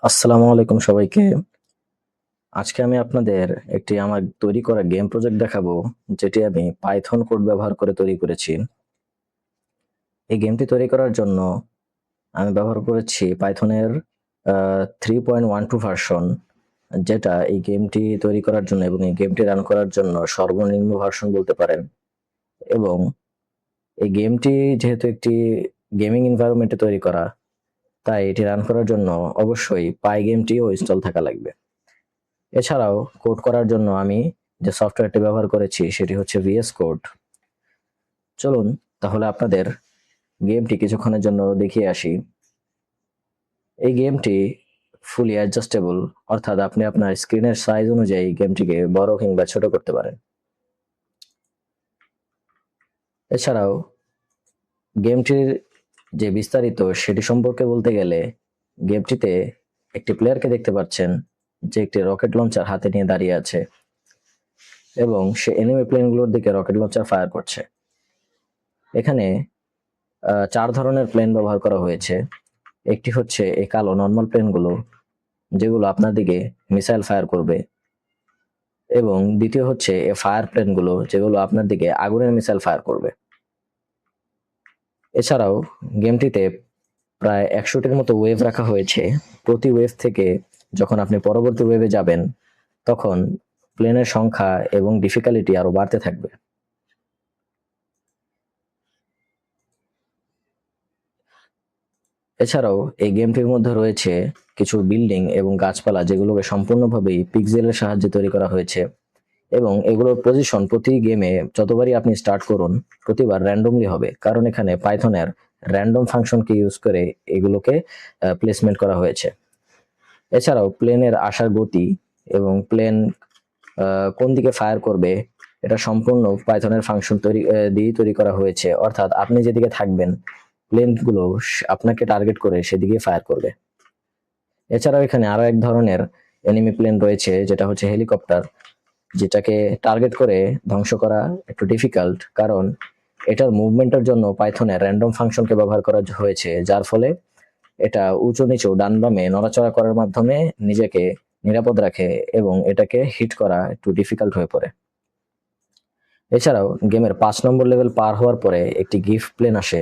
আসসালামু আলাইকুম সবাইকে। আজকে আমি আপনাদের একটি আমার তৈরি করা গেম প্রজেক্ট দেখাবো, যেটি আমি পাইথন কোড ব্যবহার করে তৈরি করেছি। এই গেমটি তৈরি করার জন্য আমি ব্যবহার করেছি পাইথনের 3.12 ভার্সন, যেটা এই গেমটি তৈরি করার জন্য এবং এই গেমটি রান করার জন্য সর্বনিম্ন ভার্সন বলতে পারেন। এবং এই গেমটি যেহেতু একটি গেমিং এনভায়রনমেন্টে তৈরি করা, তাই এটি রান করার জন্য অবশ্যই পাই গেমটিও ইনস্টল থাকা লাগবে। এছাড়াও কোড করার জন্য আমি যে সফটওয়্যারটি ব্যবহার করেছি সেটি হচ্ছে ভিএস কোড। চলুন তাহলে আপনাদের গেমটি কিছুক্ষণের জন্য দেখিয়ে আসি। এই গেমটি ফুলি অ্যাডজাস্টেবল, অর্থাৎ আপনি আপনার স্ক্রিনের সাইজ অনুযায়ী গেমটিকে বড় কিংবা ছোট করতে পারেন। এছাড়াও গেমটির যে বিস্তারিত সেটি সম্পর্কে বলতে গেলে, গেমটিতে একটি প্লেয়ারকে দেখতে পাচ্ছেন যে একটি রকেট লঞ্চার হাতে নিয়ে দাঁড়িয়ে আছে এবং সে এনিমি প্লেনগুলোর দিকে রকেট লঞ্চার ফায়ার করছে। এখানে 4 ধরনের প্লেন ব্যবহার করা হয়েছে। একটি হচ্ছে এই কালো নর্মাল প্লেনগুলো, যেগুলো আপনার দিকে মিসাইল ফায়ার করবে, এবং দ্বিতীয় হচ্ছে এই ফায়ার প্লেনগুলো, যেগুলো আপনার দিকে আগুনের মিসাইল ফায়ার করবে। এছাড়াও গেমটিতে প্রায় 100টির মতো ওয়েভ রাখা হয়েছে। প্রতি ওয়েভ থেকে যখন আপনি পরবর্তী ওয়েভে যাবেন, তখন প্লেনের সংখ্যা এবং ডিফিকাল্টি আরো বাড়তে থাকবে। এছাড়াও এই গেমটির মধ্যে রয়েছে কিছু বিল্ডিং এবং গাছপালা, যেগুলোকে সম্পূর্ণভাবেই পিক্সেলের সাহায্যে তৈরি করা হয়েছে, এবং এগুলোর পজিশন প্রতি গেমে যতবারই আপনি স্টার্ট করুন প্রতিবার র্যান্ডমলি হবে, কারণ এখানে পাইথনের র্যান্ডম ফাংশনকে ইউজ করে এগুলোকে প্লেসমেন্ট করা হয়েছে। এছাড়াও প্লেনের আসার গতি এবং প্লেন কোন দিকে ফায়ার করবে, এটা সম্পূর্ণ পাইথনের ফাংশন দিয়ে তৈরি করা হয়েছে, অর্থাৎ আপনি যেদিকে থাকবেন প্লেনগুলো আপনাকে টার্গেট করে সেদিকে ফায়ার করবে। এছাড়াও এখানে আরো এক ধরনের এনিমি প্লেন রয়েছে, যেটা হচ্ছে হেলিকপ্টার, যেটাকে টার্গেট করে ধ্বংস করা একটু ডিফিকাল্ট, কারণ এটার মুভমেন্টের জন্য পাইথনের র্যান্ডম ফাংশনকে ব্যবহার করা হয়েছে, যার ফলে এটা উঁচু নিচু ডান বামে নড়াচড়া করার মাধ্যমে নিজেকে নিরাপদ রাখে এবং এটাকে হিট করা একটু ডিফিকাল্ট হয়ে পড়ে। এছাড়াও গেমের 5 নম্বর লেভেল পার হওয়ার পরে একটি গিফট প্লেন আসে,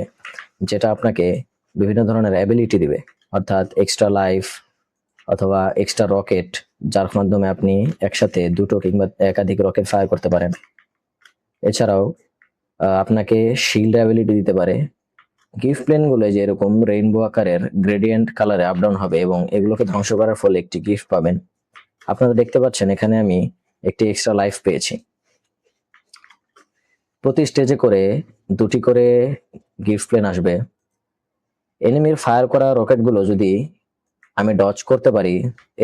যেটা আপনাকে বিভিন্ন ধরনের অ্যাবিলিটি দিবে, অর্থাৎ এক্সট্রা লাইফ অথবা এক্সট্রা রকেট, যার মাধ্যমে আপনি একসাথে দুটো কিংবা একাধিক রকেট ফায়ার করতে পারেন। এছাড়াও আপনাকে শিল্ড অ্যাবিলিটি দিতে পারে। গিফট প্লেনগুলো যে এরকম রেইনবো আকারের গ্রেডিয়েন্ট কালারে আপ ডাউন হবে এবং এগুলোকে ধ্বংস করার ফলে একটি গিফট পাবেন। আপনারা দেখতে পাচ্ছেন এখানে আমি একটি এক্সট্রা লাইফ পেয়েছি। প্রতি স্টেজে করে 2টি করে গিফট প্লেন আসবে। এনিমির ফায়ার করা রকেটগুলো যদি আমি ডজ করতে পারি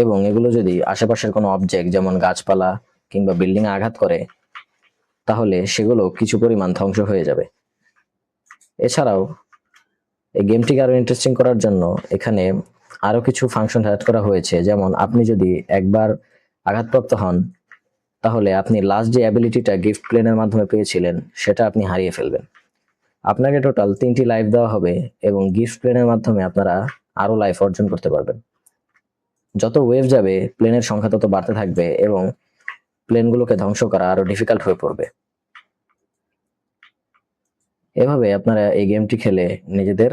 এবং এগুলো যদি আশেপাশের কোনো অবজেক্ট যেমন গাছপালা কিংবা বিল্ডিং এ আঘাত করে, তাহলে সেগুলো কিছু পরিমাণ ধ্বংস হয়ে যাবে। এছাড়াও এই গেমটিকে আরো ইন্টারেস্টিং করার জন্য এখানে আরো কিছু ফাংশন অ্যাড করা হয়েছে, যেমন আপনি যদি একবার আঘাতপ্রাপ্ত হন, তাহলে আপনি লাস্ট যে অ্যাবিলিটিটা গিফট প্লেনের মাধ্যমে পেয়েছিলেন সেটা আপনি হারিয়ে ফেলবেন। আপনাকে টোটাল 3টি লাইফ দেওয়া হবে এবং গিফট প্লেনের মাধ্যমে আপনারা আরো লাইফ অর্জন করতে পারবেন। যত ওয়েভ যাবে প্লেনের সংখ্যা তত বাড়তে থাকবে এবং প্লেনগুলোকে ধ্বংস করা আরো ডিফিকাল্ট হয়ে পড়বে। এভাবে আপনারা এই গেমটি খেলে নিজেদের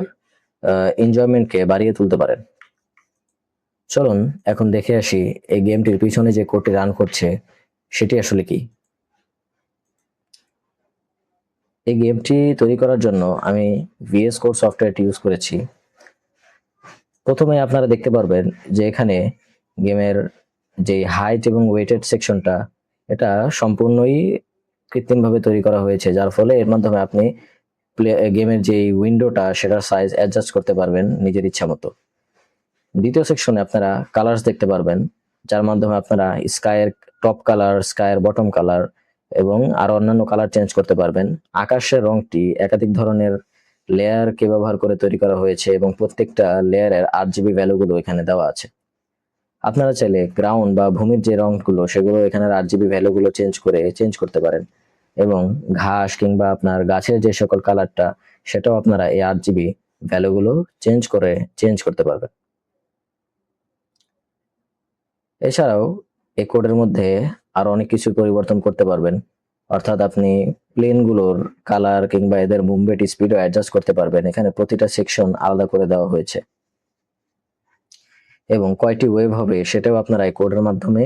এনজয়মেন্টকে বাড়িয়ে তুলতে পারেন। চলুন এখন দেখে আসি এই গেমটির পিছনে যে কোডটি রান করছে সেটি আসলে কি। এই গেমটি তৈরি করার জন্য আমি ভিএস কোড সফটওয়্যারটি ইউজ করেছি। প্রথমে আপনারা দেখতে পারবেন যে এখানে গেমের যে হাইট এবং ওয়েটেড সেকশনটা, এটা সম্পূর্ণই কৃত্রিমভাবে তৈরি করা হয়েছে, যার ফলে এর মাধ্যমে আপনি গেমের যে উইন্ডোটা সেটার সাইজ অ্যাডজাস্ট করতে পারবেন নিজের ইচ্ছা মতো। দ্বিতীয় সেকশনে আপনারা কালার্স দেখতে পারবেন, যার মাধ্যমে আপনারা স্কাইয়ের টপ কালার, স্কাইয়ের বটম কালার এবং আরো অন্যান্য কালার চেঞ্জ করতে পারবেন। আকাশের রংটি একাধিক ধরনের লেয়ারকে ব্যবহার করে তৈরি করা হয়েছে এবং প্রত্যেকটা লেয়ারের RGB ভ্যালুগুলো এখানে দেওয়া আছে। আপনারা চাইলে গ্রাউন্ড বা ভূমির যে রংগুলো সেগুলো এখানে RGB ভ্যালুগুলো চেঞ্জ করতে পারেন, এবং ঘাস কিংবা আপনার গাছের যে সকল কালারটা সেটাও আপনারা এই RGB ভ্যালুগুলো চেঞ্জ করতে পারবেন। এছাড়াও এই কোডের মধ্যে আরো অনেক কিছু পরিবর্তন করতে পারবেন, অর্থাৎ আপনি প্লেনগুলোর কালার কিংবা এদের মুভমেন্ট স্পিডও অ্যাডজাস্ট করতে পারবেন। এখানে প্রতিটা সেকশন আলাদা করে দেওয়া হয়েছে এবং কয়টি ওয়েভ হবে সেটাও আপনারা এই কোডের মাধ্যমে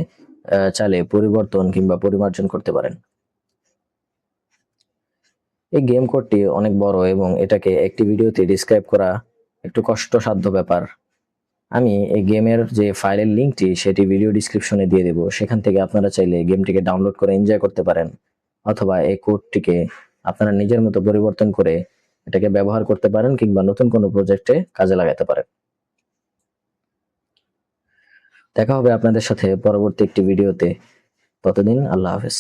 চাইলে পরিবর্তন কিংবা পরিমার্জন করতে পারেন। এই গেম কোডটি অনেক বড় এবং এটাকে একটি ভিডিওতে ডিসক্রাইব করা একটু কষ্টসাধ্য ব্যাপার। আমি এই গেমের যে ফাইলের লিঙ্কটি সেটি ভিডিও ডিসক্রিপশনে দিয়ে দেব, সেখান থেকে আপনারা চাইলে গেমটিকে ডাউনলোড করে এনজয় করতে পারেন, অথবা এই কোডটিকে আপনারা নিজের মতো পরিবর্তন করে এটাকে ব্যবহার করতে পারেন কিংবা নতুন কোনো প্রজেক্টে কাজে লাগাতে পারেন। দেখা হবে আপনাদের সাথে পরবর্তী একটি ভিডিওতে। ততদিন আল্লাহ হাফেজ।